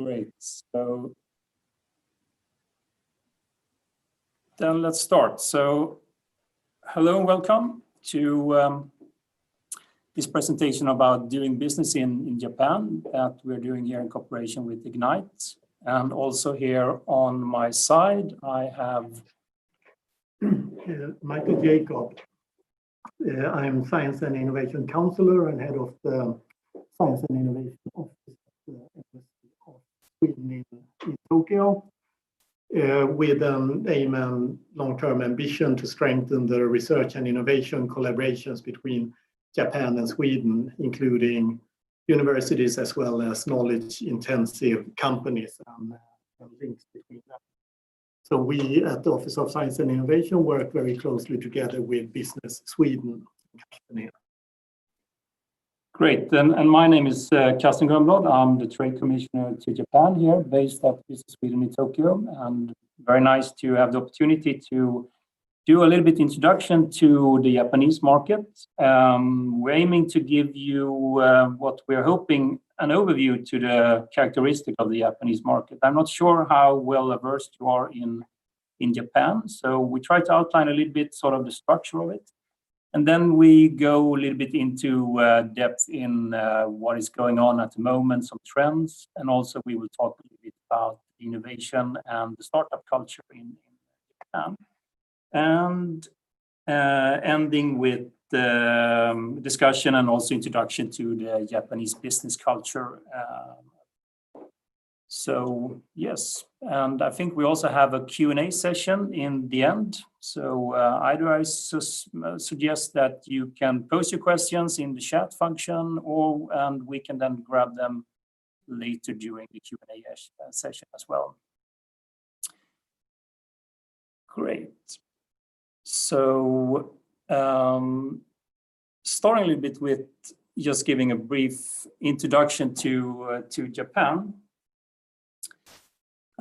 Great. So then let's start. So hello and welcome to this presentation about doing business in Japan that we're doing here in cooperation with Ignite. And also here on my side, I have Michael Jacob. I'm Science and Innovation Counselor and Head of the Science and Innovation Office at the University of Sweden in Tokyo, with an aim and long-term ambition to strengthen the research and innovation collaborations between Japan and Sweden, including universities as well as knowledge-intensive companies and links between them. So we at the Office of Science and Innovation work very closely together with Business Sweden. Great. And my name is Carsten Grönblad. I'm the Trade Commissioner to Japan here, based at Business Sweden in Tokyo. And very nice to have the opportunity to do a little bit introduction to the Japanese market. We're aiming to give you what we're hoping an overview to the characteristic of the Japanese market. I'm not sure how well versed you are in Japan, so we try to outline a little bit sort of the structure of it. And then we go a little bit into depth in what is going on at the moment, some trends, and also we will talk a little bit about innovation and the startup culture in Japan. And ending with the discussion and also introduction to the Japanese business culture. So yes, and I think we also have a Q&A session in the end. So either I suggest that you can post your questions in the chat function, and we can then grab them later during the Q&A session as well. Great. So starting a little bit with just giving a brief introduction to Japan.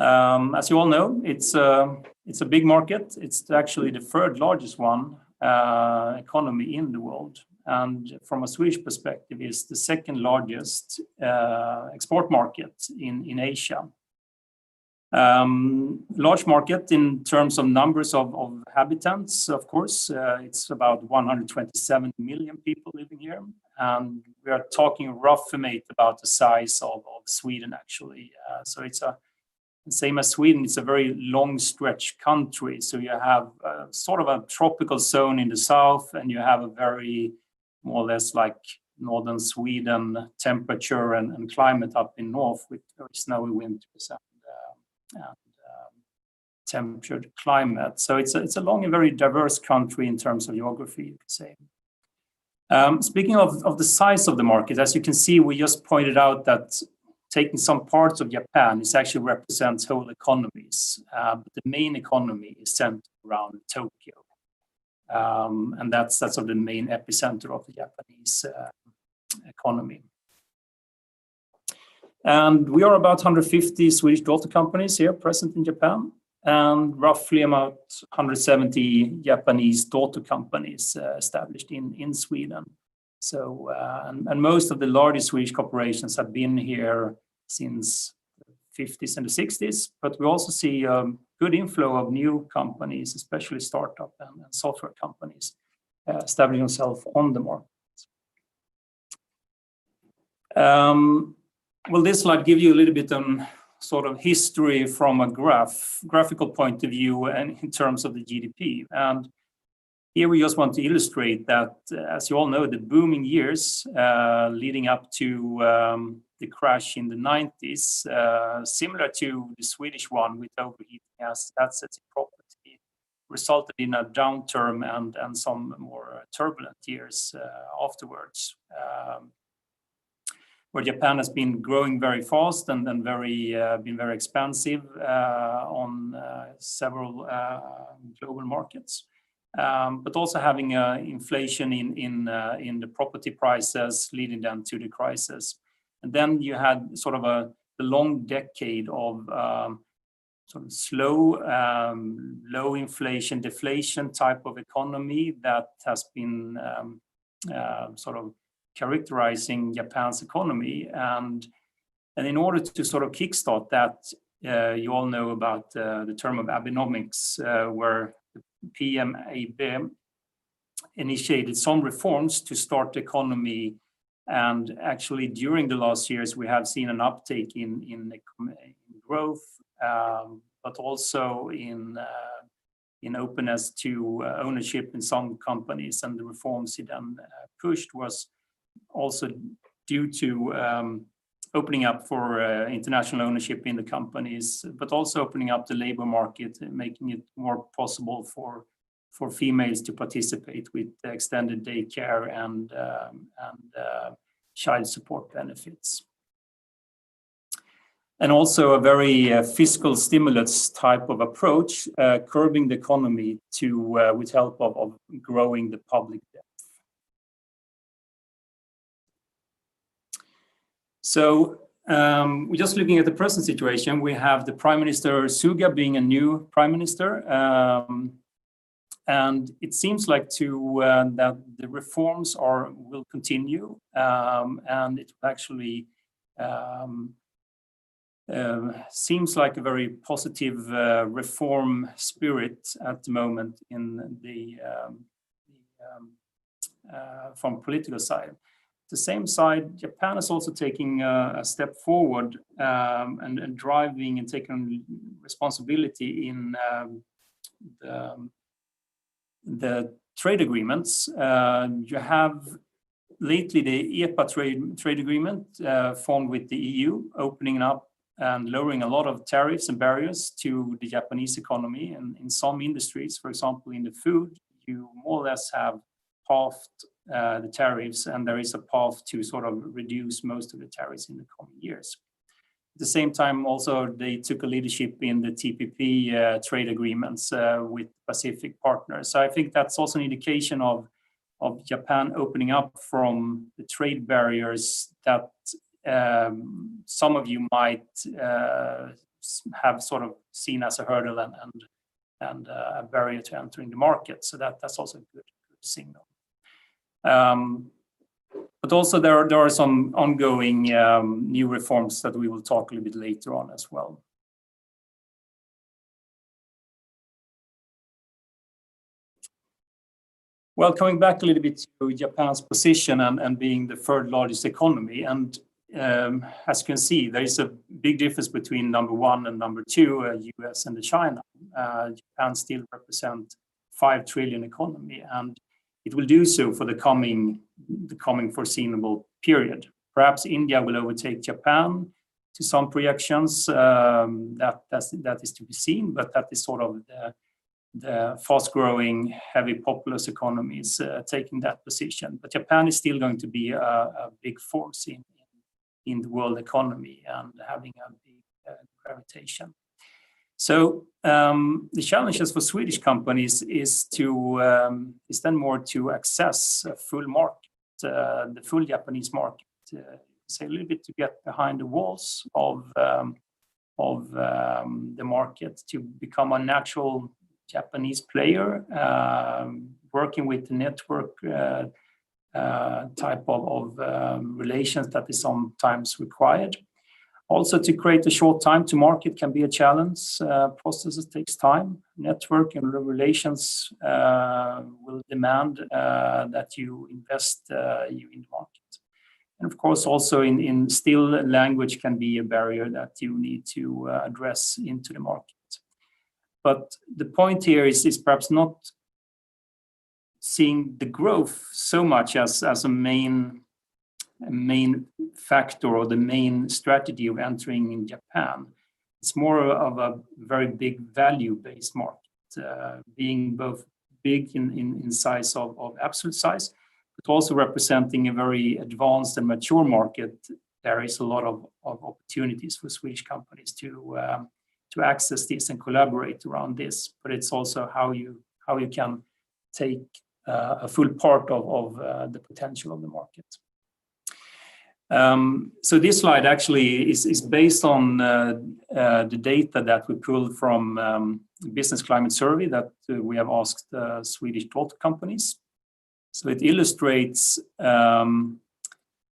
As you all know, it's a big market. It's actually the third largest economy in the world, and from a Swedish perspective, is the second largest export market in Asia. Large market in terms of numbers of habitants, of course. It's about 127 million people living here, and we are talking rough estimate about the size of Sweden actually. So it's same as Sweden, it's a very long stretch country. So you have sort of a tropical zone in the south, and you have a very more or less like northern Sweden temperature and climate up in north with very snowy winters and temperate climate. So it's a long and very diverse country in terms of geography, you could say. Speaking of the size of the market, as you can see, we just pointed out that taking some parts of Japan, it actually represents whole economies. But the main economy is centered around Tokyo. And that's sort of the main epicenter of the Japanese economy. And we are about 150 Swedish daughter companies here present in Japan, and roughly about 170 Japanese daughter companies established in Sweden. So, and most of the largest Swedish corporations have been here since the 50s and the 60s, but we also see a good inflow of new companies, especially startup and software companies, establishing themselves on the market. Well, this slide gives you a little bit on sort of history from a graphical point of view and in terms of the GDP. And here we just want to illustrate that, as you all know, the booming years leading up to the crash in the 90s, similar to the Swedish one with overheating assets in property, resulted in a downturn and some more turbulent years afterwards, where Japan has been growing very fast and then been very expansive on several global markets. But also having inflation in the property prices, leading them to the crisis. And then you had sort of the long decade of sort of slow, low inflation, deflation type of economy that has been sort of characterizing Japan's economy. And And in order to sort of kickstart that, you all know about the term of Abenomics, where the PM Abe initiated some reforms to start the economy. And actually, during the last years, we have seen an uptake in growth, but also in openness to ownership in some companies. And the reforms he then pushed was also due to opening up for international ownership in the companies, but also opening up the labor market, making it more possible for females to participate with extended daycare and child support benefits. And also a very fiscal stimulus type of approach, curbing the economy to with help of growing the public debt. So we're just looking at the present situation. We have the Prime Minister Suga being a new Prime Minister. And it seems like that the reforms will continue, and it actually seems like a very positive reform spirit at the moment in from political side. The same side, Japan is also taking a step forward and driving and taking responsibility in the trade agreements. You have lately the EPA trade agreement formed with the EU, opening up and lowering a lot of tariffs and barriers to the Japanese economy. And in some industries, for example, in the food, you more or less have halved the tariffs, and there is a path to sort of reduce most of the tariffs in the coming years. At the same time, also, they took a leadership in the TPP trade agreements with Pacific partners. So I think that's also an indication of Japan opening up from the trade barriers that some of you might have sort of seen as a hurdle and a barrier to entering the market. So that's also a good signal. But also there are some ongoing new reforms that we will talk a little bit later on as well. Well, coming back a little bit to Japan's position and being the third largest economy, and as you can see, there is a big difference between number one and number two, US and China. Japan still represents 5 trillion economy, and it will do so for the coming foreseeable period. Perhaps India will overtake Japan to some projections. That is to be seen, but that is sort of the fast-growing, heavy populous economies taking that position. But Japan is still going to be a big force in the world economy and having a big gravitation. So the challenges for Swedish companies is then more to access a full market, the full Japanese market, say a little bit to get behind the walls of the market, to become a natural Japanese player, working with the network type of relations that is sometimes required. Also, to create a short time to market can be a challenge. Processes takes time. Network and relations will demand that you invest you in the market. And of course, also in still language can be a barrier that you need to address into the market. But the point here is perhaps not seeing the growth so much as a main factor or the main strategy of entering in Japan. It's more of a very big value-based market, being both big in size of absolute size, but also representing a very advanced and mature market. There is a lot of opportunities for Swedish companies to access this and collaborate around this. But it's also how you can take a full part of the potential of the market. So this slide actually is based on the data that we pulled from Business Climate Survey that we have asked Swedish daughter companies. So it illustrates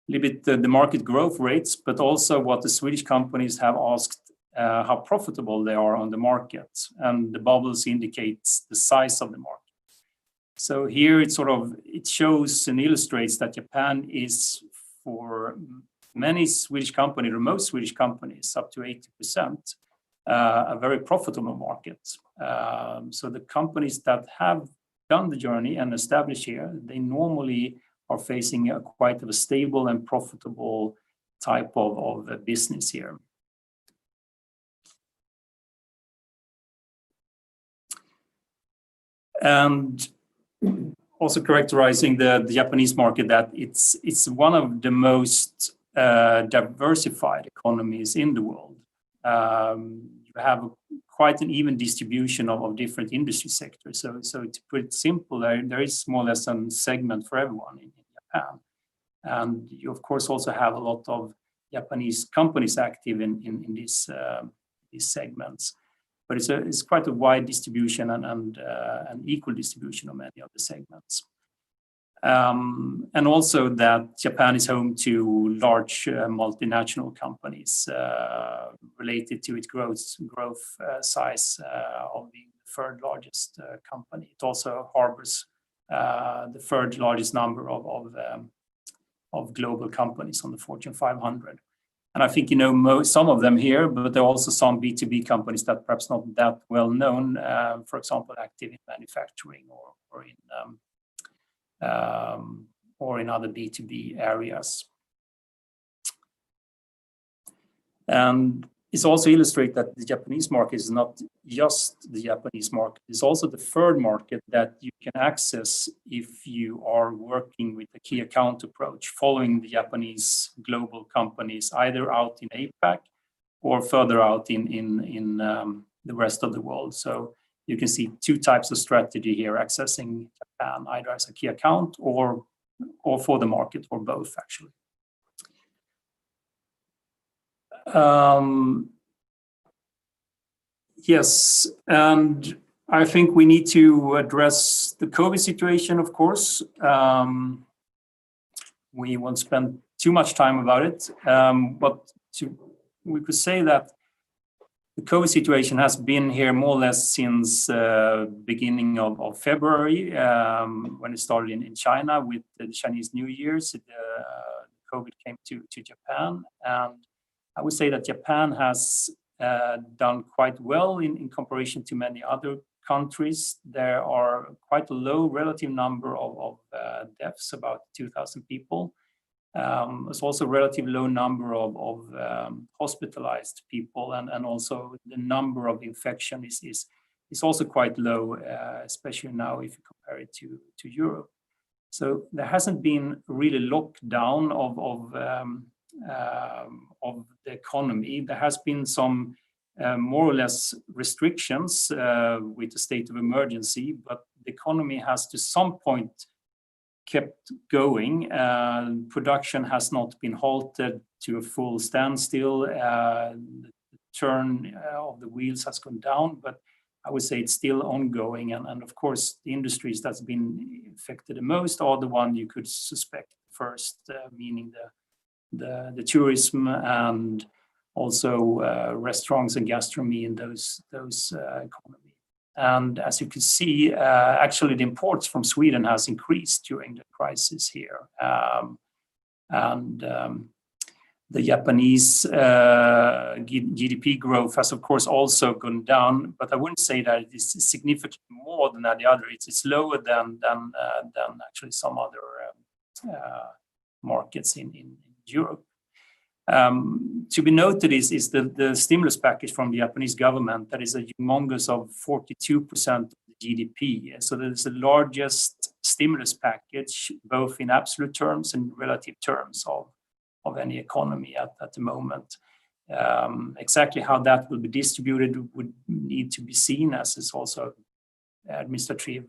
little bit the market growth rates, but also what the Swedish companies have asked, how profitable they are on the market. And the bubbles indicates the size of the market. So here it shows and illustrates that Japan is, for many Swedish companies, or most Swedish companies, up to 80%, a very profitable market. So the companies that have done the journey and established here, they normally are facing quite a stable and profitable type of business here. And also characterizing the Japanese market, that it's one of the most diversified economies in the world. You have quite an even distribution of different industry sectors. So to put it simple, there is more or less a segment for everyone in Japan. And you, of course, also have a lot of Japanese companies active in these segments. But it's quite a wide distribution and an equal distribution of many of the segments. And also that Japan is home to large multinational companies related to its growth size of being the third largest company. It also harbors the third largest number of global companies on the Fortune 500. And I think you know some of them here, but there are also some B2B companies that perhaps not that well known, for example, active in manufacturing or in other B2B areas. And it's also illustrated that the Japanese market is not just the Japanese market. It's also the third market that you can access if you are working with a key account approach, following the Japanese global companies, either out in APAC or further out in the rest of the world. So you can see two types of strategy here, accessing Japan, either as a key account or for the market, or both, actually. Yes, and I think we need to address the COVID situation, of course. We won't spend too much time about it, but we could say that the COVID situation has been here more or less since beginning of February, when it started in China with the Chinese New Year's. COVID came to Japan, and I would say that Japan has done quite well in comparison to many other countries. There are quite a low relative number of deaths, about 2,000 people. There's also a relatively low number of hospitalized people, and also the number of infection is also quite low, especially now if you compare it to Europe. So there hasn't been really lockdown of the economy. There has been some more or less restrictions with the state of emergency, but the economy has to some point kept going. Production has not been halted to a full standstill. The turn of the wheels has gone down, but I would say it's still ongoing. And of course, the industries that's been affected the most are the one you could suspect first, meaning the tourism and also restaurants and gastronomy in those economies. And as you can see, actually the imports from Sweden has increased during the crisis here. The Japanese GDP growth has, of course, also gone down, but I wouldn't say that it is significantly more than the other. It's lower than actually some other markets in Europe. To be noted is the stimulus package from the Japanese government. That is a humongous of 42% of the GDP. So that is the largest stimulus package, both in absolute terms and relative terms of any economy at the moment. Exactly how that will be distributed would need to be seen, as is also administrative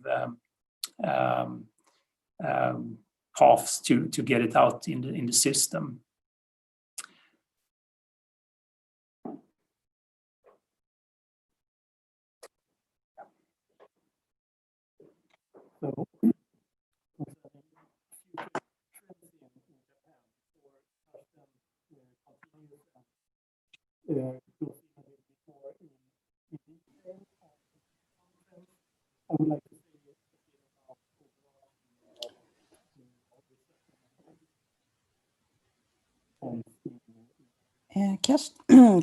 paths to get it out in the system. So go a little bit more in detail of the content, I would like to say a bit about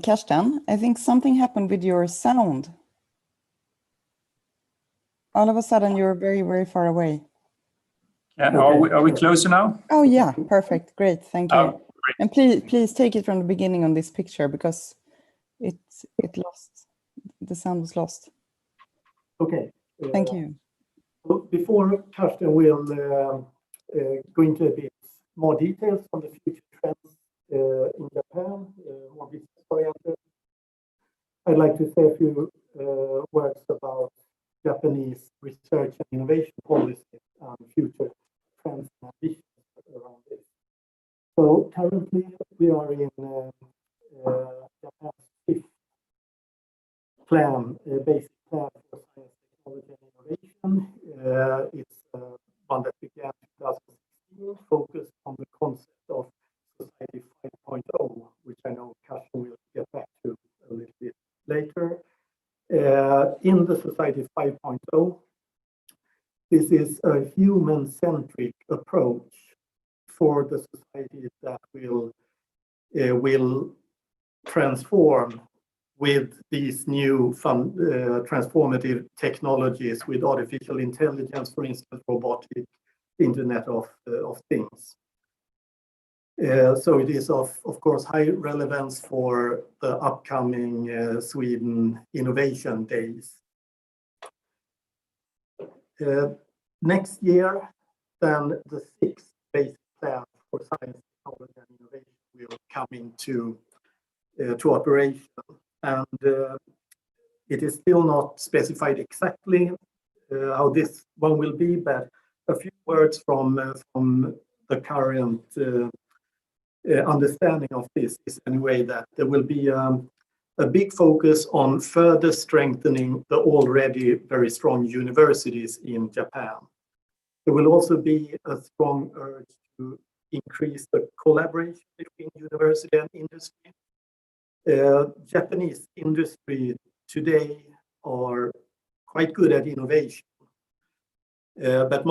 Carsten, I think something happened with your sound. All of a sudden, you're very, very far away. Yeah, are we closer now? Oh, yeah, perfect. Great, thank you. Oh, And please take it from the beginning on this picture because it lost. The sound was lost. Okay. Thank you. So before Carsten will go into a bit more details on the future trends in Japan, more business oriented, I'd like to say a few words about Japanese research and innovation policy and future trends and ambitions around this. So currently we are in Japan's fifth plan, basic plan for science, technology and innovation. It's one that began in 2016, focused on the concept of Society 5.0, which I know Carsten will get back to a little bit later. In the Society 5.0, this is a human-centric approach for the society that will transform with these new transformative technologies, with artificial intelligence, for instance, robotic, Internet of Things. So it is of course high relevance for the upcoming Sweden Innovation Days. Next year, then the sixth basic plan for science, technology and innovation will come into to operation. And it is still not specified exactly how this one will be, but a few words from the current understanding of this is anyway that there will be a big focus on further strengthening the already very strong universities in Japan. There will also be a strong urge to increase the collaboration between university and industry. Japanese industry today are quite good at innovation, but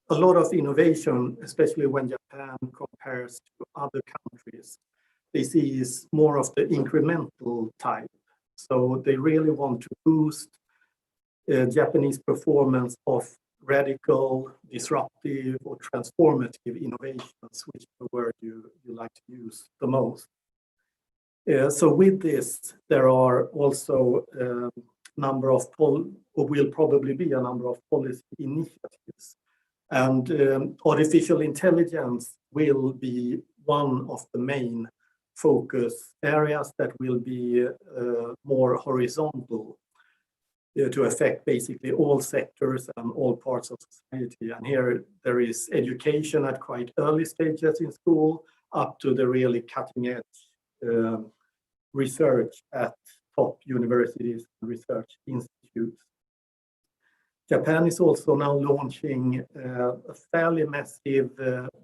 a lot of innovation, especially when Japan compares to other countries, they see is more of the incremental type. So they really want to boost Japanese performance of radical, disruptive, or transformative innovations, which is the word you like to use the most. So with this, there are also a number of will probably be a number of policy initiatives. And artificial intelligence will be one of the main focus areas that will be more horizontal to affect basically all sectors and all parts of society. And here there is education at quite early stages in school up to the really cutting edge research at top universities and research institutes. Japan is also now launching a fairly massive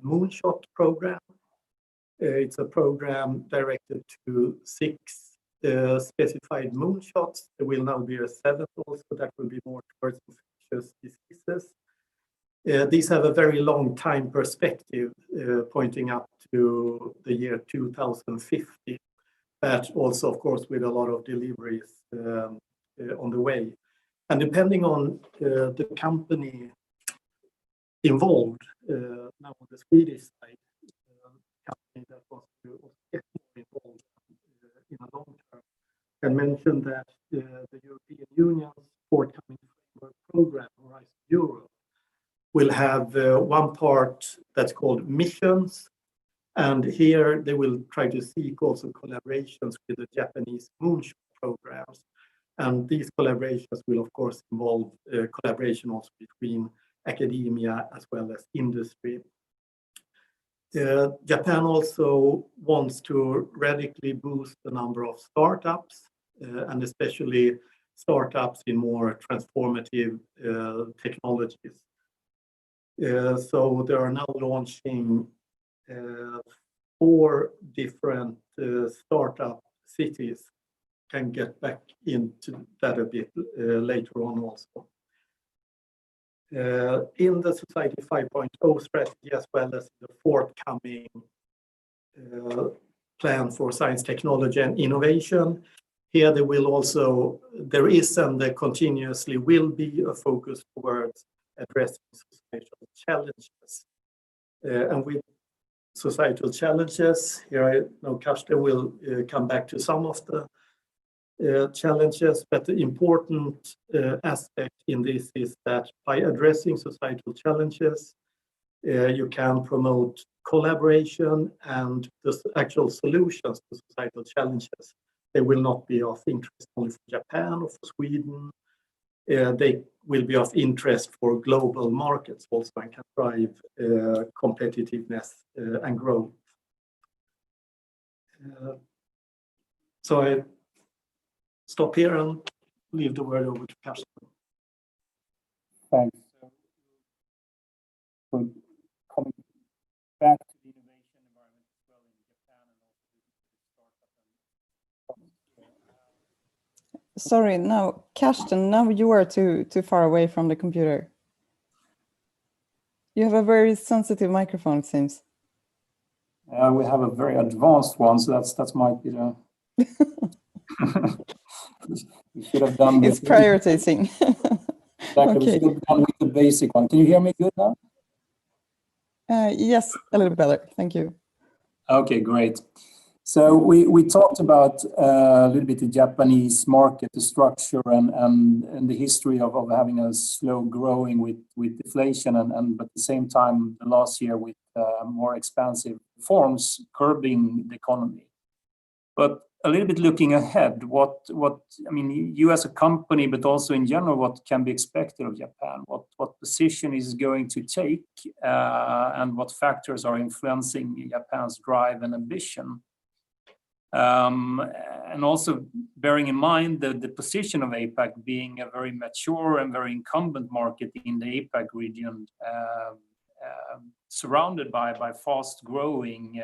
moonshot program. It's a program directed to 6 specified moonshots. There will now be a 7th also that will be more towards infectious diseases. These have a very long time perspective, pointing up to the year 2050, but also, of course, with a lot of deliveries on the way. And depending on the company involved, now on the Swedish side, company that wants to get more involved in a long term, can mention that the European Union's forthcoming framework program, Horizon Europe, will have one part that's called missions. And here they will try to seek also collaborations with the Japanese moonshot programs. And these collaborations will, of course, involve collaboration also between academia as well as industry. Japan also wants to radically boost the number of startups, and especially startups in more transformative technologies. So they are now launching 4 different startup cities. Can get back into that a bit later on also. In the Society 5.0 strategy, as well as the forthcoming plan for science, technology and innovation, here there is and there continuously will be a focus towards addressing societal challenges. And with societal challenges, here I know Carsten will come back to some of the challenges, but the important aspect in this is that by addressing societal challenges, you can promote collaboration, and the actual solutions to societal challenges, they will not be of interest only for Japan or for Sweden. They will be of interest for global markets also and can drive competitiveness and growth. So I stop here and leave the word over to Carsten. Thanks. So, coming back to the innovation environment as well in Japan and also Sorry, now, Carsten, now you are too far away from the computer. You have a very sensitive microphone, it seems. we have a very advanced one, so that might be the. We should have done. It's prioritizing. Exactly. We should have done with the basic one. Can you hear me good now? Yes, a little bit better. Thank you. Okay, great. So we talked about a little bit the Japanese market, the structure and the history of having a slow growing with deflation and but at the same time the last year with more expansive reforms curbing the economy. But a little bit looking ahead, what I mean, you as a company, but also in general, what can be expected of Japan? What position is going to take, and what factors are influencing Japan's drive and ambition? And also bearing in mind the position of APAC being a very mature and very incumbent market in the APAC region, surrounded by fast-growing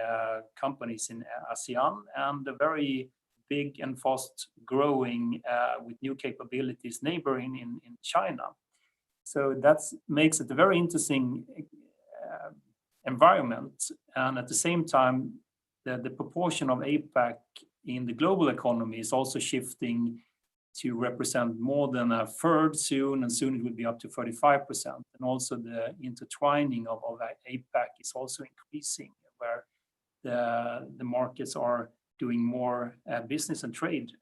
companies in ASEAN and a very big and fast-growing with new capabilities neighboring in China. So that makes it a very interesting environment, and at the same time, the proportion of APAC in the global economy is also shifting to represent more than a third soon, and soon it will be up to 35%. And also the intertwining of APAC is also increasing, where the markets are doing more business and trade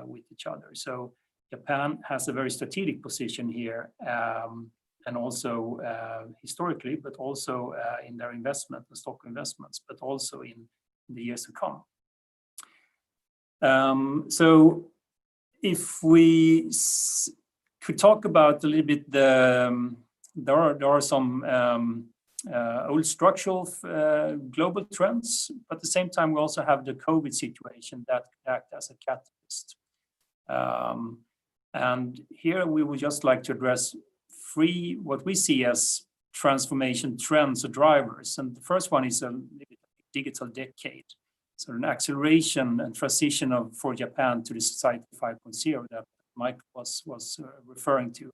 with each other. So Japan has a very strategic position here, and also historically, but also in their investment, the stock investments, but also in the years to come. So if we could talk about a little bit there are some old structural global trends, but at the same time we also have the COVID situation that act as a catalyst. And here we would just like to address three what we see as transformation trends or drivers. And the first one is a digital decade. So an acceleration and transition for Japan to the Society 5.0 that Mike was referring to,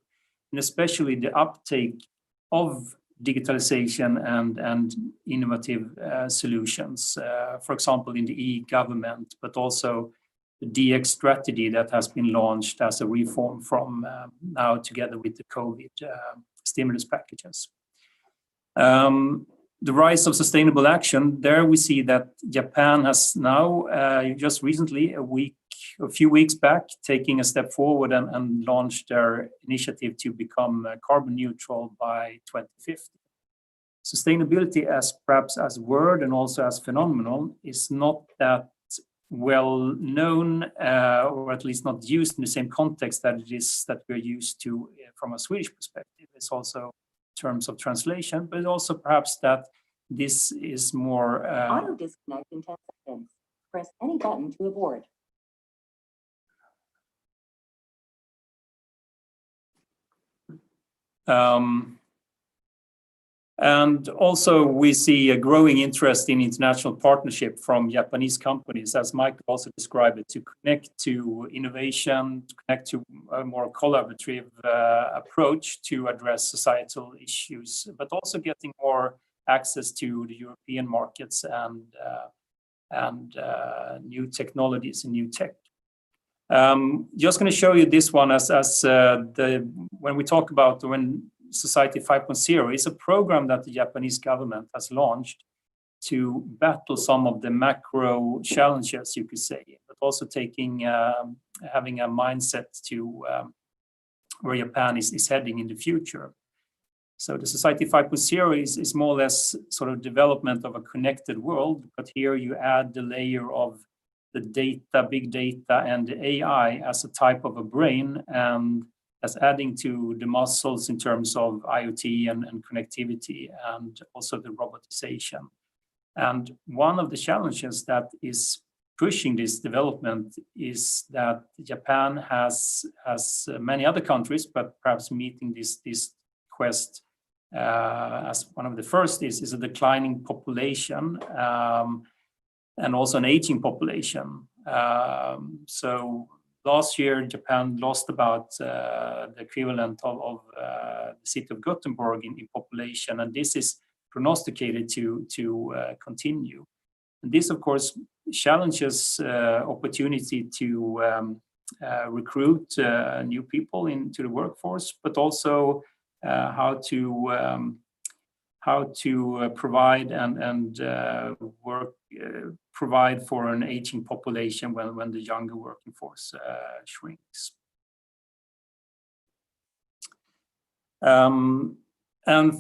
and especially the uptake of digitalization and innovative solutions, for example, in the e-government, but also the DX strategy that has been launched as a reform from now together with the COVID stimulus packages. The rise of sustainable action, there we see that Japan has now, just recently, a few weeks back, taking a step forward and launched their initiative to become carbon neutral by 2050. Sustainability as perhaps as a word and also as phenomenon is not that well known, or at least not used in the same context that it is that we're used to from a Swedish perspective. It's also terms of translation, but also perhaps that this is more... Auto disconnect in 10 seconds. Press any button to abort. And also we see a growing interest in international partnership from Japanese companies, as Michael also described it, to connect to innovation, to connect to a more collaborative approach to address societal issues, but also getting more access to the European markets and new technologies and new tech. Just going to show you this one as when we talk about when Society 5.0 is a program that the Japanese government has launched to battle some of the macro challenges, you could say, but also having a mindset to where Japan is heading in the future. So the Society 5.0 is more or less sort of development of a connected world, but here you add the layer of the data, big data, and the AI as a type of a brain, and as adding to the muscles in terms of IoT and connectivity, and also the robotization. And one of the challenges that is pushing this development is that Japan has, as many other countries, but perhaps meeting this quest as one of the first is a declining population and also an aging population. So last year, Japan lost about the equivalent of the city of Gothenburg in population, and this is prognosticated to continue. And this, of course, challenges opportunity to recruit new people into the workforce, but also how to provide and provide for an aging population when the younger working force shrinks. And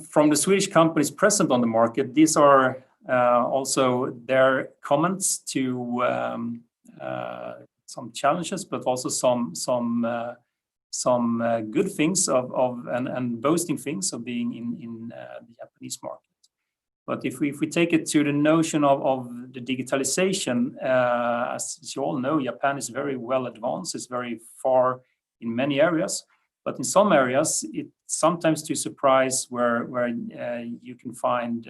from the Swedish companies present on the market, these are also their comments to some challenges, but also some good things and boasting things of being in the Japanese market. But if we take it to the notion of the digitalization, as you all know, Japan is very well advanced. It's very far in many areas, but in some areas, it's sometimes to surprise where you can find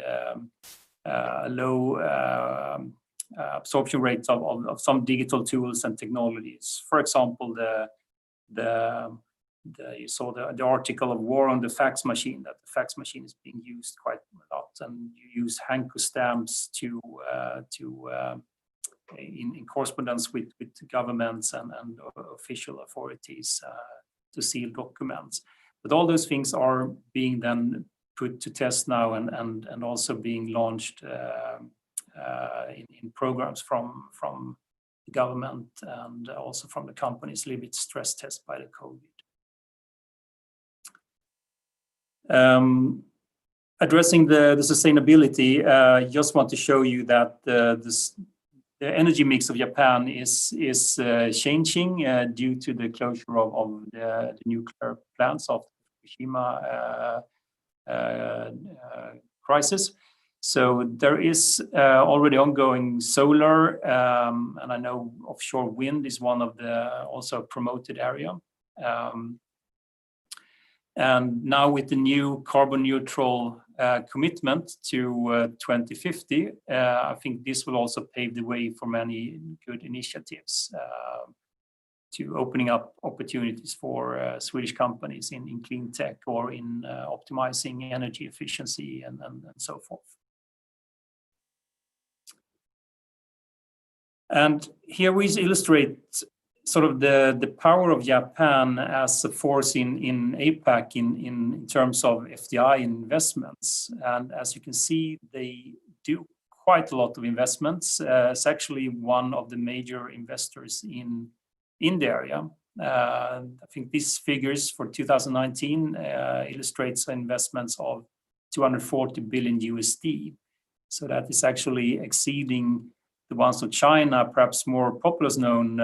low absorption rates of some digital tools and technologies. For example, you saw the article of War on the Fax Machine, that the fax machine is being used quite a lot, and you use Hanko stamps in correspondence with governments and official authorities to seal documents. But all those things are being then put to test now and also being launched in programs from the government and also from the companies, a little bit stress test by the COVID. Addressing the sustainability, just want to show you that the energy mix of Japan is changing due to the closure of the nuclear plants of Fukushima crisis. So there is already ongoing solar, and I know offshore wind is one of the also promoted area. And now with the new carbon neutral commitment to 2050, I think this will also pave the way for many good initiatives to opening up opportunities for Swedish companies in clean tech or in optimizing energy efficiency and so forth. And here we illustrate sort of the power of Japan as a force in APAC in terms of FDI investments. And as you can see, they do quite a lot of investments. It's actually one of the major investors in the area. I think these figures for 2019 illustrates investments of $240 billion USD. So that is actually exceeding the ones of China, perhaps more popularly known,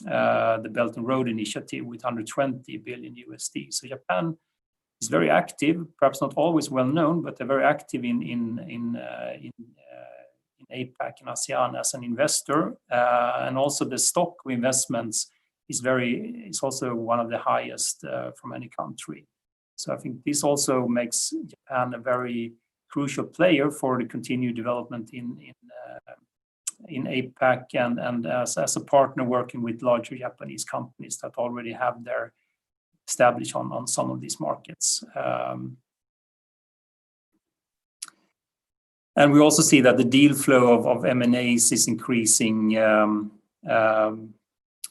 the Belt and Road Initiative with $120 billion USD. So Japan is very active, perhaps not always well known, but they're very active in APAC and ASEAN as an investor, and also the stock investments is also one of the highest from any country. So I think this also makes Japan a very crucial player for the continued development in APAC and as a partner working with larger Japanese companies that already have their established on some of these markets. And we also see that the deal flow of M&As is increasing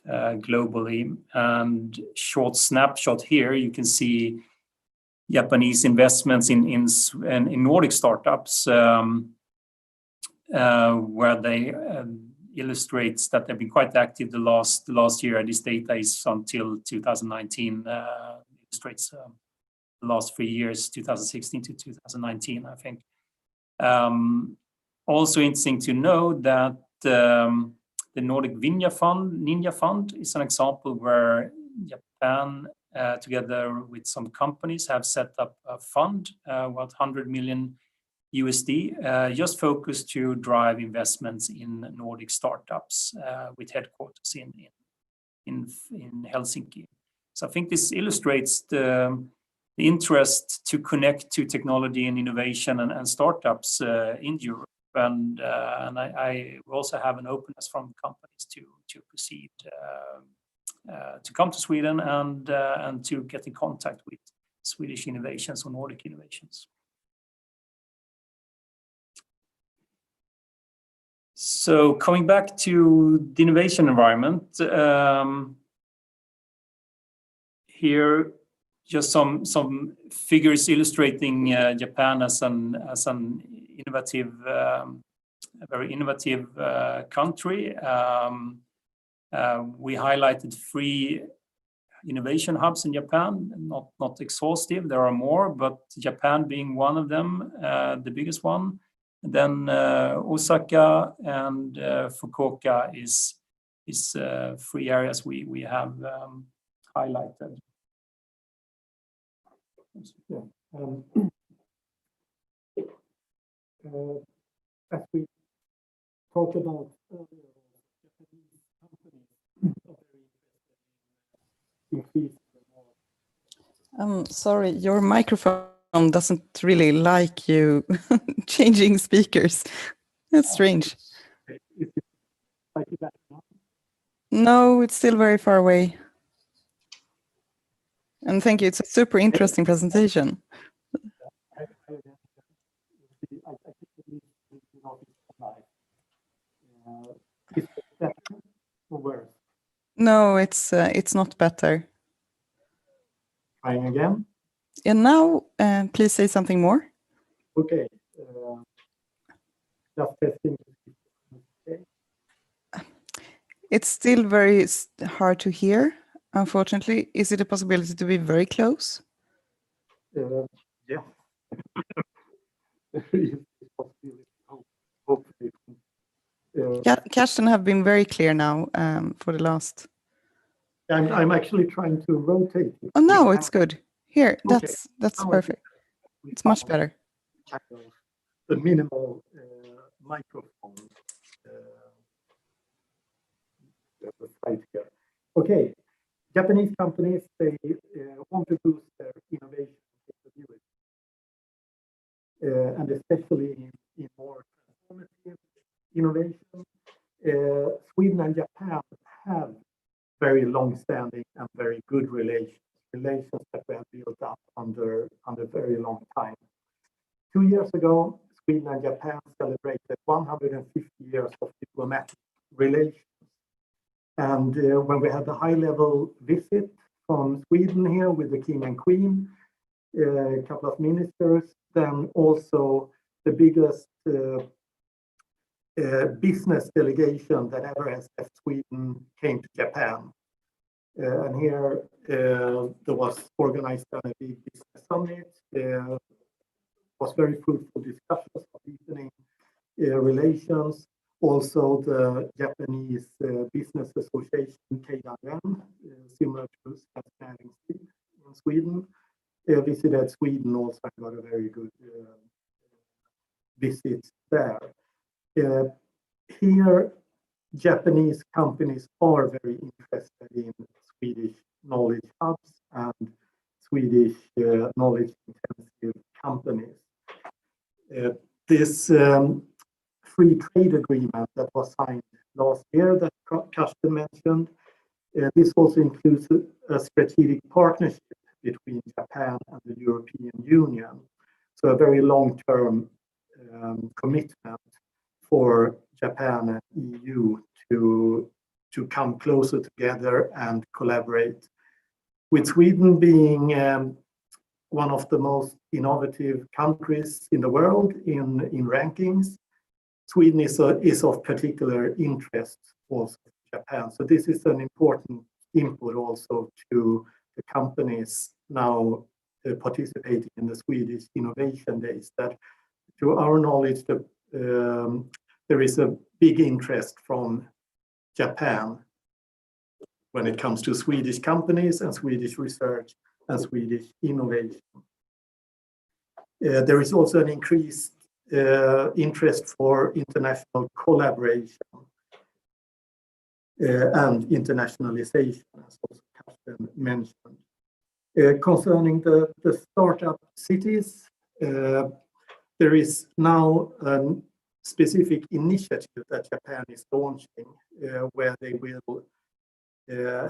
globally. And short snapshot here, you can see Japanese investments in Nordic startups, where they illustrates that they've been quite active the last year. This data is until 2019. Illustrates the last 3 years, 2016 to 2019, I think. Also interesting to know that the Nordic Ninja Fund is an example where Japan, together with some companies, have set up a fund worth $100 million just focused to drive investments in Nordic startups with headquarters in Helsinki. So I think this illustrates the interest to connect to technology and innovation and startups in Europe. And I also have an openness from companies to proceed to come to Sweden and to get in contact with Swedish innovations or Nordic innovations. So coming back to the innovation environment, here just some figures illustrating Japan as an innovative, a very innovative country. We highlighted 3 innovation hubs in Japan, not exhaustive. There are more, but Japan being one of them, the biggest one. Then Osaka and Fukuoka is 3 areas we have highlighted. Yeah. As we talked about earlier, Japanese companies are very interested in Sorry, your microphone doesn't really like you changing speakers. That's strange. Is it slightly better now? No, it's still very far away. And thank you. It's a super interesting presentation. I think it needs to be live. Is it better or worse? No, it's not better. Trying again. And now, please say something more. Okay. Just testing. Okay. It's still very hard to hear, unfortunately. Is it a possibility to be very close? Yeah. There is a possibility. Hopefully. Carsten have been very clear now for the last. I'm actually trying to rotate it. Oh, no, it's good. Here, Okay. that's Now perfect. It's much better. Kind of the minimal microphone. Right here. Okay. Japanese companies, they want to boost their innovation capability, and especially in more transformative innovation. Sweden and Japan have very long-standing and very good relations that we have built up under very long time. 2 years ago, Sweden and Japan celebrated 150 years of diplomatic relations. And when we had the high-level visit from Sweden here with the King and Queen, a couple of ministers, then also the biggest business delegation that ever has left Sweden came to Japan. And here there was organized a big business summit. Was very fruitful discussions of deepening relations. Also, the Japanese Business Association, KDM, similar to Svenska Näringsliv in Sweden, visited Sweden also and got a very good visit there. Here, Japanese companies are very interested in Swedish knowledge hubs and Swedish this free trade agreement that was signed last year that Carsten mentioned, this also includes a strategic partnership between Japan and the European Union. So a very long-term commitment for Japan and EU to come closer together and collaborate. With Sweden being one of the most innovative countries in the world in rankings, Sweden is of particular interest also to Japan. So this is an important input also to the companies now participating in the Swedish Innovation Days, that to our knowledge, there is a big interest from Japan when it comes to Swedish companies and Swedish research and Swedish innovation. There is also an increased interest for international collaboration and internationalization, as also Carsten mentioned. Concerning the startup cities, there is now a specific initiative that Japan is launching where they will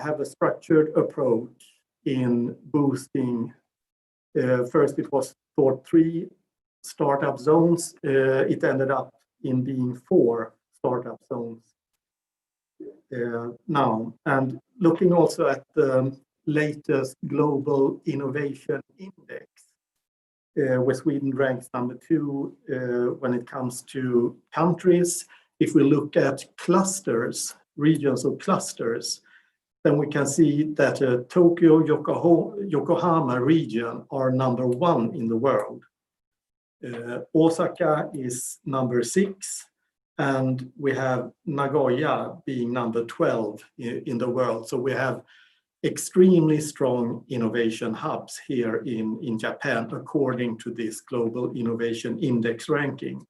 have a structured approach in boosting. First it was thought 3 startup zones. It ended up in being 4 startup zones now. And looking also at the latest global innovation index, where Sweden ranks number 2 when it comes to countries. If we look at clusters, regions or clusters, then we can see that Tokyo, Yokohama region are number 1 in the world. Osaka is number 6, and we have Nagoya being number 12 in the world. So we have extremely strong innovation hubs here in Japan, according to this Global Innovation Index ranking.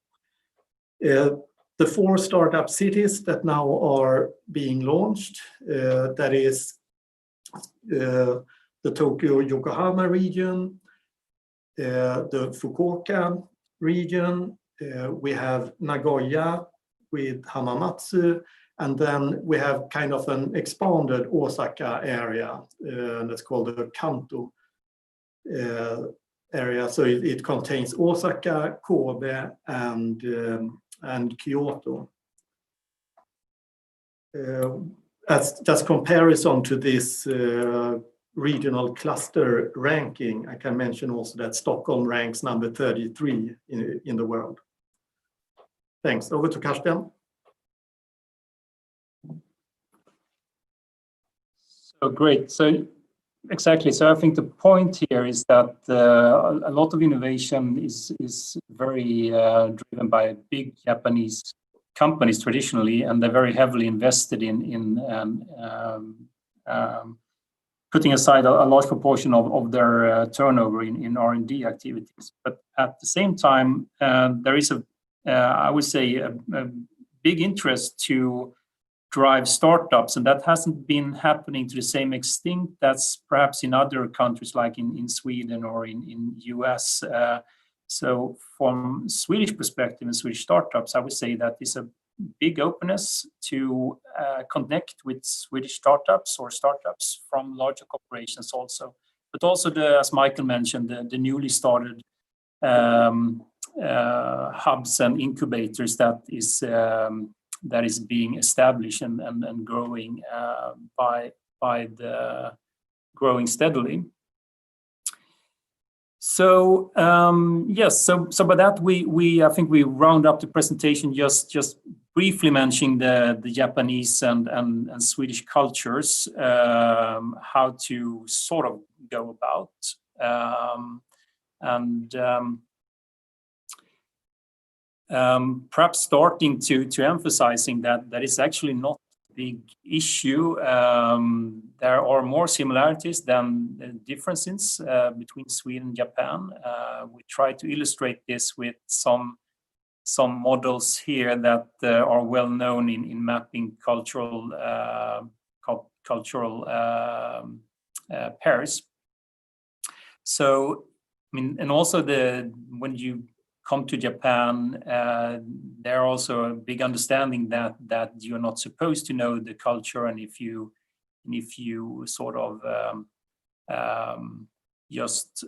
The 4 startup cities that now are being launched, that is the Tokyo-Yokohama region, the Fukuoka region, we have Nagoya with Hamamatsu, and then we have kind of an expanded Osaka area that's called the Kanto area. So it contains Osaka, Kobe, and Kyoto. As just comparison to this regional cluster ranking, I can mention also that Stockholm ranks number 33 in the world. Thanks. Over to Carsten. So great. So exactly. So I think the point here is that a lot of innovation is very driven by big Japanese companies traditionally, and they're very heavily invested in putting aside a large proportion of their turnover in R&D activities. But at the same time, there is I would say a big interest to drive startups, and that hasn't been happening to the same extent that's perhaps in other countries like in Sweden or in US. So from Swedish perspective and Swedish startups, I would say that there's a big openness to connect with Swedish startups or startups from larger corporations also. But also, as Michael mentioned, the newly started hubs and incubators that is being established and growing growing steadily. So yes, so by that I think we round up the presentation just briefly mentioning the Japanese and Swedish cultures, how to sort of go about, perhaps starting to emphasizing that is actually not a big issue. There are more similarities than differences between Sweden and Japan. We try to illustrate this with some models here that are well known in mapping cultural pairs. So I mean, and also when you come to Japan, there are also a big understanding that you're not supposed to know the culture, and if you sort of just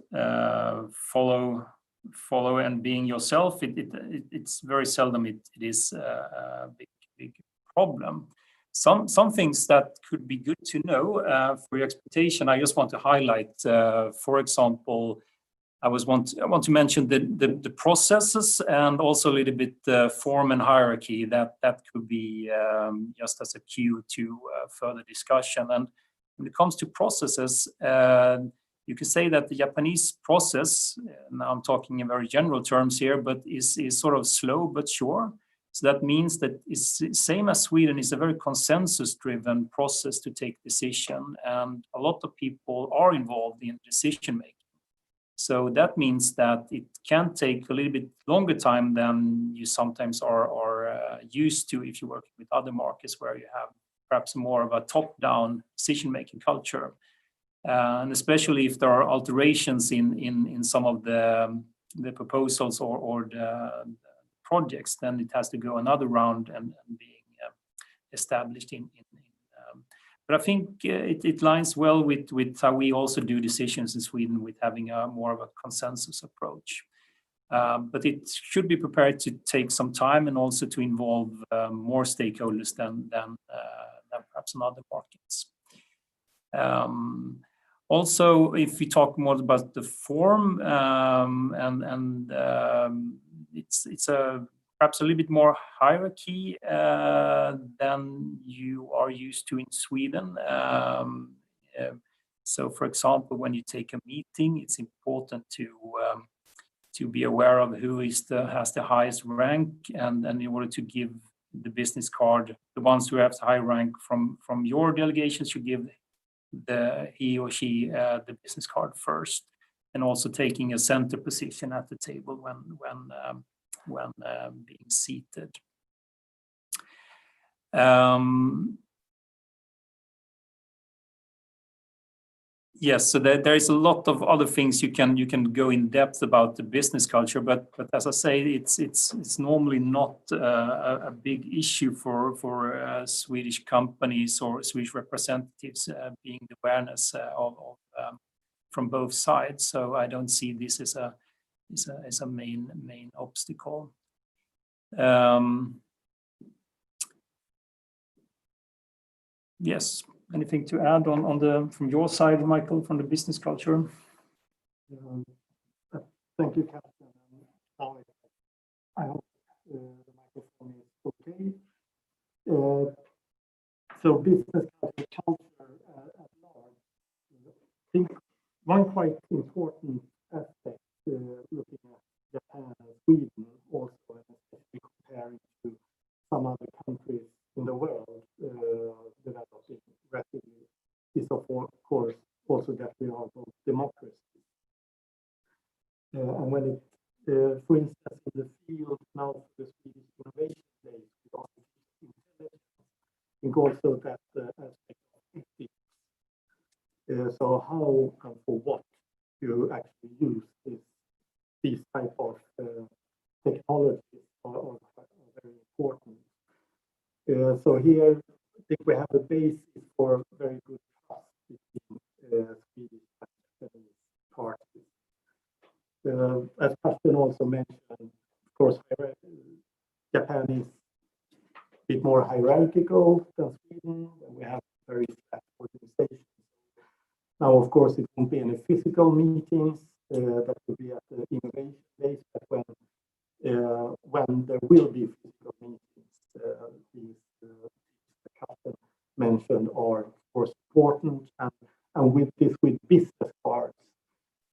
follow and being yourself, it's very seldom it is a big problem. Some things that could be good to know for your expectation, I just want to highlight. For example, I want to mention the processes, and also a little bit form and hierarchy. That could be just as a cue to further discussion. And when it comes to processes, you can say that the Japanese process, now I'm talking in very general terms here, but is sort of slow but sure. So that means that it's same as Sweden, is a very consensus-driven process to take decision, and a lot of people are involved in decision making. So that means that it can take a little bit longer time than you sometimes are used to if you work with other markets where you have perhaps more of a top-down decision-making culture. And especially if there are alterations in some of the proposals or the projects, then it has to go another round and being established in. But I think it lines well with how we also do decisions in Sweden, with having a more of a consensus approach. But it should be prepared to take some time, and also to involve more stakeholders than perhaps in other markets. Also, if we talk more about the form, it's perhaps a little bit more hierarchy than you are used to in Sweden. So, for example, when you take a meeting, it's important to be aware of who has the highest rank, and in order to give the business card, the ones who have the high rank from your delegation should give he or she the business card first, and also taking a center position at the table when being seated. Yes, so there is a lot of other things you can go in depth about the business culture, but as I say, it's normally not a big issue for Swedish companies or Swedish representatives, being the awareness of from both sides. So I don't see this as a main obstacle. Yes. Anything to add on from your side, Michael, from the business culture? Thank you, Carsten. I hope the microphone is okay. So business culture at large. I think one quite important aspect looking at Japan and Sweden also, and especially comparing to some other countries in the world developing rapidly, is of course also that we are both democracies. And when it, for instance, in the field now for the Swedish Innovation Day, with artificial intelligence, I think also that aspect of ethics. So how and for what you actually use these type of technologies are very important. So here, I think we have a basis for very good trust between Swedish and Japanese parties. As Carsten also mentioned, of course, Japan is a bit more hierarchical than Sweden, and we have very flat organizations. Now, of course, it won't be any physical meetings that will be at the innovation days, but when there will be physical meetings, these Carsten mentioned are of course important, and with business cards,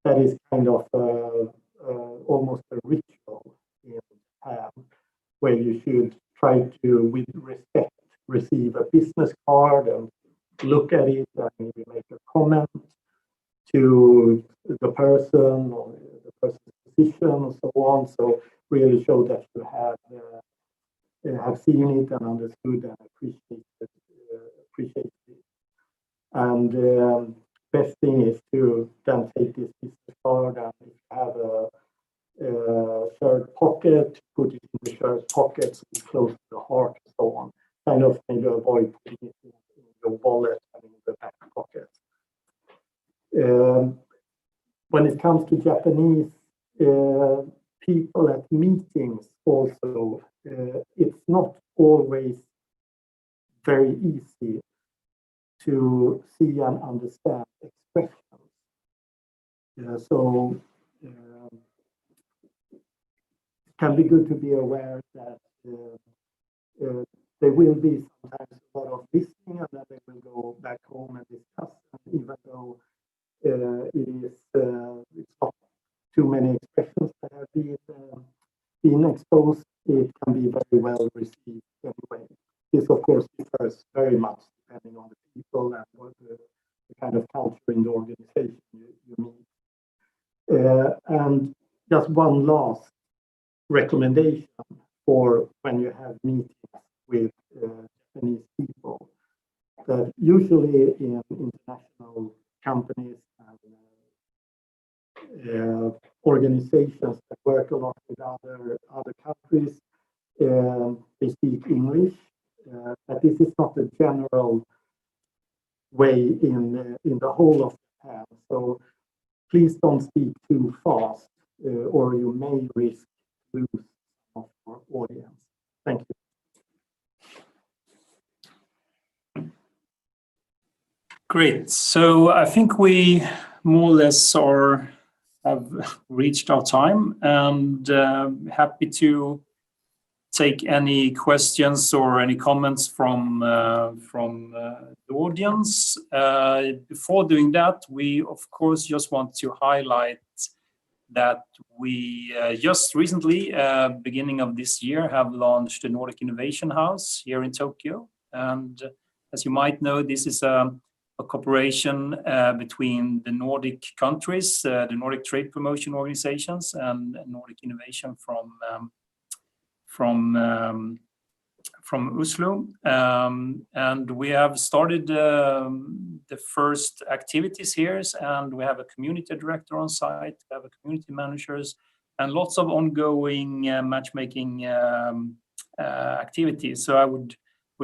that is kind of almost a ritual in Japan, where you should try to, with respect, receive a business card and look at it and maybe make a comment to the person or the person's position and so on. So really show that you have seen it and understood and appreciated it. And best thing is to then take this business card, and if you have shirt pocket, put it in the shirt pocket so it's close to the heart, and so on. Kind of maybe avoid putting it in your wallet and in the back pocket. When it comes to Japanese people at meetings also, it's not always very easy to see and understand expressions. So it can be good to be aware that there will be sometimes a lot of listening, and then they will go back home and discuss. And even though it's not too many expressions that have been exposed, it can be very well received anyway. This, of course, differs very much depending on the people and what the kind of culture in the organization you meet. And just one last recommendation for when you have meetings with Japanese people, that usually in international companies and organizations that work a lot with other countries, they speak English, but this is not a general way in the whole of Japan. So please don't speak too fast, or you may risk lose some of your audience. Thank you. Great. So I think we more or less have reached our time, and happy to take any questions or any comments from the audience. Before doing that, we of course just want to highlight that we just recently, beginning of this year, have launched the Nordic Innovation House here in Tokyo. And as you might know, this is a cooperation between the Nordic countries, the Nordic Trade Promotion Organizations, and Nordic Innovation from Oslo. And we have started the first activities here, and we have a community director on site, we have a community managers, and lots of ongoing matchmaking activities. So I would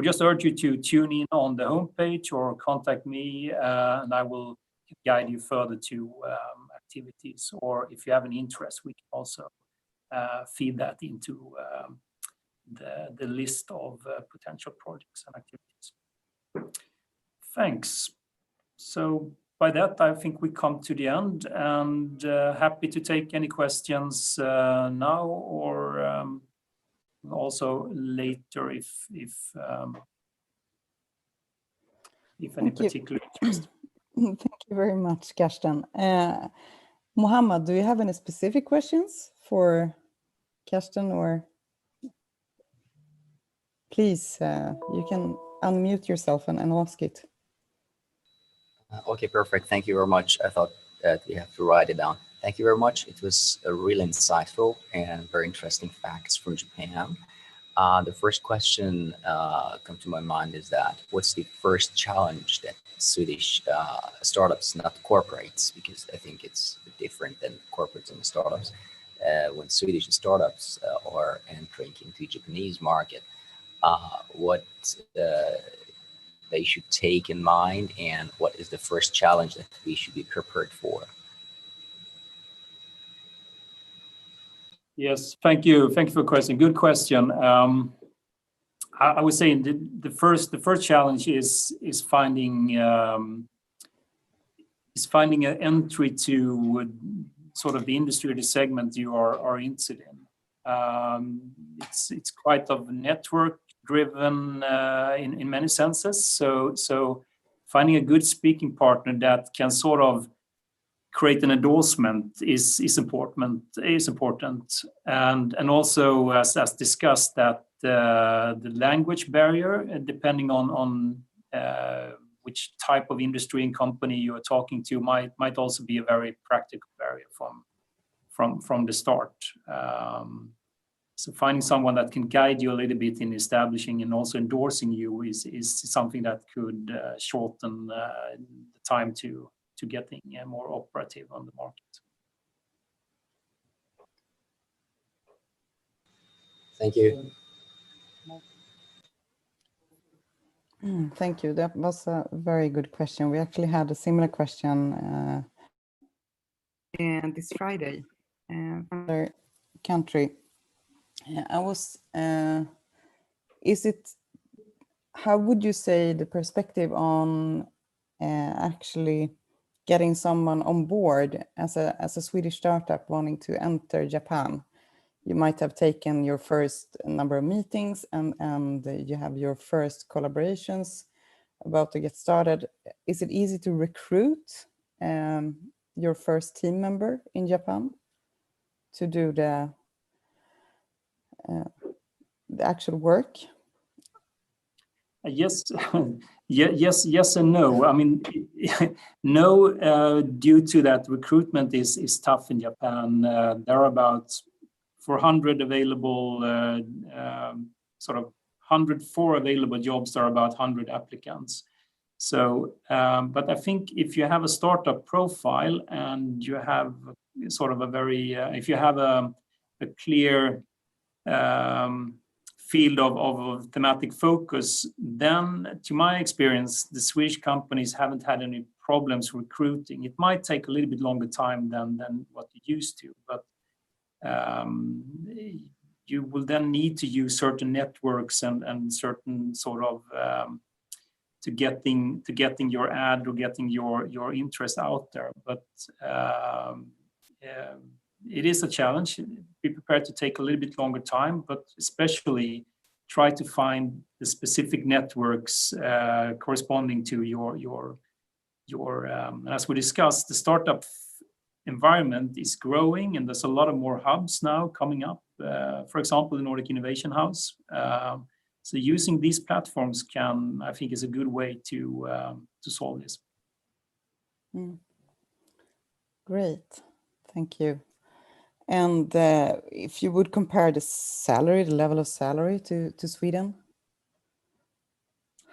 just urge you to tune in on the homepage or contact me, and I will guide you further to activities. Or if you have an interest, we can also feed that into the list of potential projects and activities. Thanks. So by that, I think we come to the end, and happy to take any questions now or also later if any particular interest. Thank you very much, Carsten. Mohammed, do you have any specific questions for Carsten, or please, you can unmute yourself and ask it. Okay, perfect. Thank you very much. I thought that we have to write it down. Thank you very much. It was a really insightful and very interesting facts from Japan. The first question come to my mind is that what's the first challenge that Swedish startups, not corporates, because I think it's different than corporates and startups, when Swedish startups are entering into the Japanese market, what they should take in mind, and what is the first challenge that we should be prepared for? Yes, thank you. Thank you for the question. Good question. I would say the first challenge is finding an entry to sort of the industry or the segment you are interested in. It's quite of network driven in many senses. So finding a good speaking partner that can sort of create an endorsement is important, and also as discussed, that the language barrier, depending on which type of industry and company you are talking to, might also be a very practical barrier from the start. So finding someone that can guide you a little bit in establishing and also endorsing you is something that could shorten the time to getting more operative on the market. Thank you. Thank you. That was a very good question. We actually had a similar question this Friday from another country. How would you say the perspective on actually getting someone on board as a Swedish startup wanting to enter Japan? You might have taken your first number of meetings and you have your first collaborations about to get started. Is it easy to recruit your first team member in Japan to do the actual work? Yes, yes and no. I mean, no, due to that recruitment is tough in Japan. There are about 400 available, sort of 104 available jobs. There are about 100 applicants. So, but I think if you have a startup profile and you have sort of a very, if you have a clear field of thematic focus, then to my experience, the Swedish companies haven't had any problems recruiting. It might take a little bit longer time than what you used to, but you will then need to use certain networks and certain sort of to getting your ad or getting your interest out there. But it is a challenge. Be prepared to take a little bit longer time, but especially try to find the specific networks corresponding to your as we discussed, the startup environment is growing and there's a lot of more hubs now coming up. For example, the Nordic Innovation House. So using these platforms I think is a good way to solve this. Great, thank you. And if you would compare the level of salary to Sweden,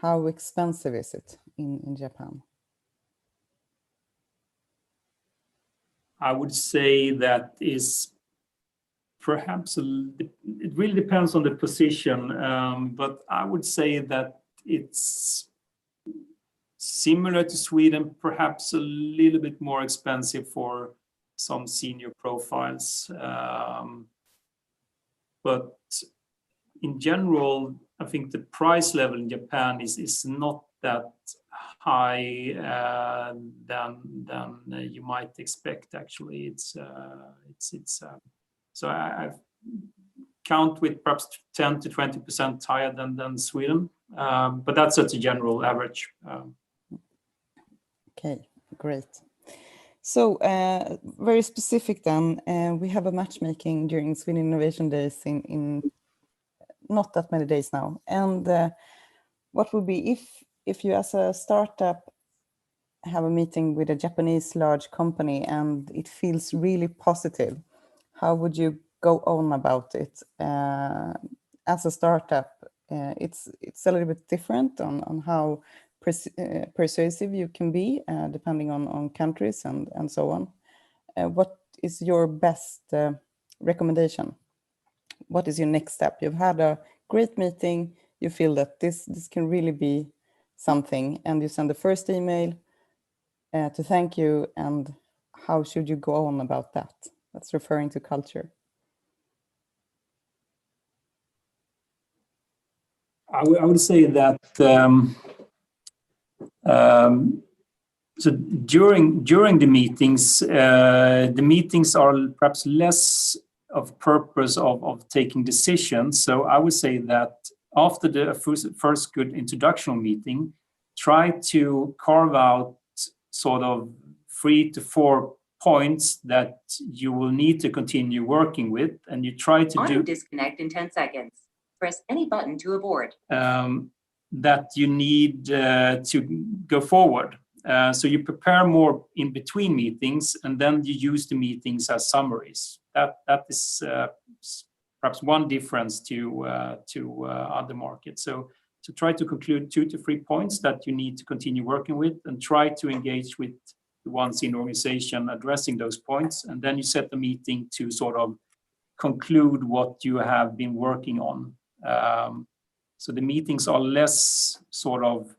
how expensive is it in Japan? I would say that is perhaps it really depends on the position, but I would say that it's similar to Sweden, perhaps a little bit more expensive for some senior profiles. But in general, I think the price level in Japan is not that high than you might expect. Actually, so I count with perhaps 10 to 20% higher than Sweden, but that's at a general average. Okay, great. So very specific then, we have a matchmaking during Sweden Innovation Days in not that many days now. And what would be if you as a startup have a meeting with a Japanese large company and it feels really positive, how would you go on about it? As a startup, it's a little bit different on how persuasive you can be, depending on countries and so on. What is your best recommendation? What is your next step? You've had a great meeting, you feel that this can really be something, and you send the first email to thank you, and how should you go on about that? That's referring to culture. I would say that so during the meetings are perhaps less of purpose of taking decisions. So I would say that after the first good introductional meeting, try to carve out sort of 3 to 4 points that you will need to continue working with, and you try to disconnect in 10 seconds. Press any button to abort. That you need to go forward. So you prepare more in between meetings, and then you use the meetings as summaries. That is perhaps one difference to other markets. So try to conclude 2 to 3 points that you need to continue working with, and try to engage with the ones in the organization addressing those points. And then you set the meeting to sort of conclude what you have been working on. So the meetings are less sort of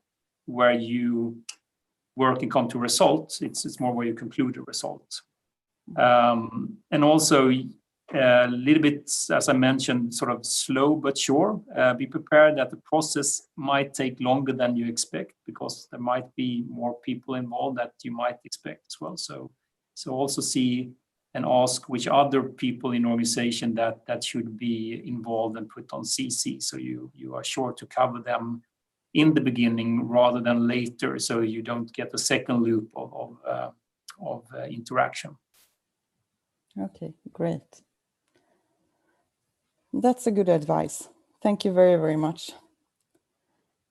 where you work and come to results. It's more where you conclude a result. And also a little bit, as I mentioned, sort of slow but sure. Be prepared that the process might take longer than you expect, because there might be more people involved that you might expect as well. So also see and ask which other people in the organization that should be involved and put on CC, so you are sure to cover them in the beginning rather than later, so you don't get a second loop of interaction. Okay, great. That's a good advice. Thank you very, very much.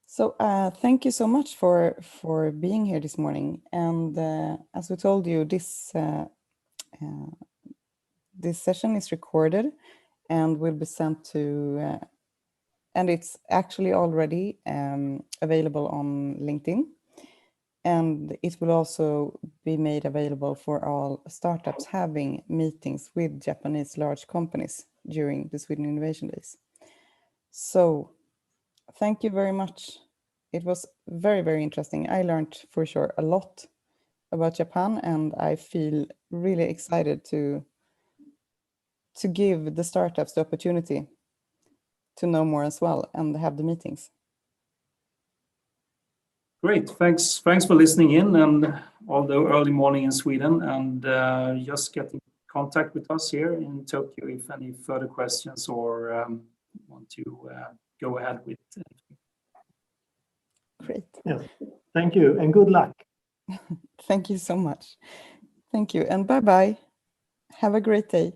So thank you so much for being here this morning. And as we told you, this session is recorded and will be sent to, and it's actually already available on LinkedIn. And it will also be made available for all startups having meetings with Japanese large companies during the Sweden Innovation Days. So thank you very much. It was very, very interesting. I learned for sure a lot about Japan, and I feel really excited to give the startups the opportunity to know more as well and have the meetings. Great, thanks for listening in, and although early morning in Sweden, and just get in contact with us here in Tokyo if any further questions or want to go ahead with anything. Great. Yes. Thank you and good luck. Thank you so much. Thank you and bye-bye. Have a great day.